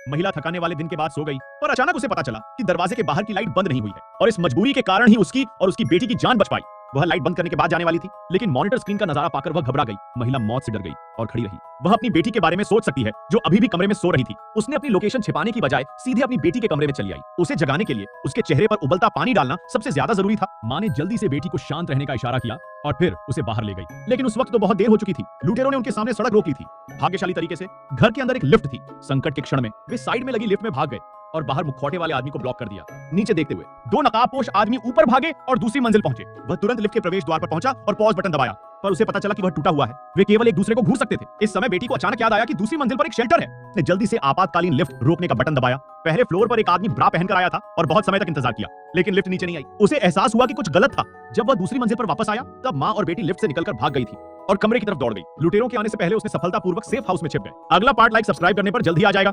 महिला थकाने वाले दिन के बाद सो गई और अचानक उसे पता चला कि दरवाजे के बाहर की लाइट बंद नहीं हुई है और इस मजबूरी के कारण ही उसकी और उसकी बेटी की जान बच पाई। वह लाइट बंद करने के बाद जाने वाली थी, लेकिन मॉनिटर स्क्रीन का नजारा पाकर वह घबरा गई। महिला मौत से डर गई और खड़ी रही। वह अपनी बेटी के बारे में सोच सकती है जो अभी भी कमरे में सो रही थी। उसने अपनी लोकेशन छिपाने की बजाय सीधे अपनी बेटी के कमरे में चली आई। उसे जगाने के लिए उसके चेहरे पर उबलता पानी डालना सबसे ज्यादा जरूरी था। मां ने जल्दी से बेटी को शांत रहने का इशारा किया और फिर उसे बाहर ले गई, लेकिन उस वक्त तो बहुत देर हो चुकी थी। लुटेरों ने उनके सामने सड़क रोक ली थी। भाग्यशाली तरीके से घर के अंदर एक लिफ्ट थी। संकट के क्षण में वे साइड में लगी लिफ्ट में भाग गए और बाहर मुखौटे वाले आदमी को ब्लॉक कर दिया। नीचे देखते हुए दो नकाबपोश आदमी ऊपर भागे और दूसरी मंजिल पहुंचे। वह तुरंत लिफ्ट के प्रवेश द्वार पर पहुंचा और पॉज बटन दबाया, पर उसे पता चला कि वह टूटा हुआ है। वे केवल एक दूसरे को घूर सकते थे। इस समय बेटी को अचानक याद आया कि दूसरी मंजिल पर एक शेल्टर है। उसने जल्दी से आपातकालीन लिफ्ट रोकने का बटन दबाया। पहले फ्लोर पर एक आदमी ब्रा पहनकर आया था और बहुत समय तक इंतजार किया, लेकिन लिफ्ट नीचे नहीं आई। उसे एहसास हुआ कि कुछ गलत था। जब वह दूसरी मंजिल पर वापस आया तब मां और बेटी लिफ्ट से निकलकर भाग गई थी और कमरे की तरफ दौड़ गई। लुटेरों के आने से पहले उसने सफलतापूर्वक सेफ हाउस में छिप गए। अगला पार्ट लाइक सब्सक्राइब करने पर जल्द ही आ जाएगा।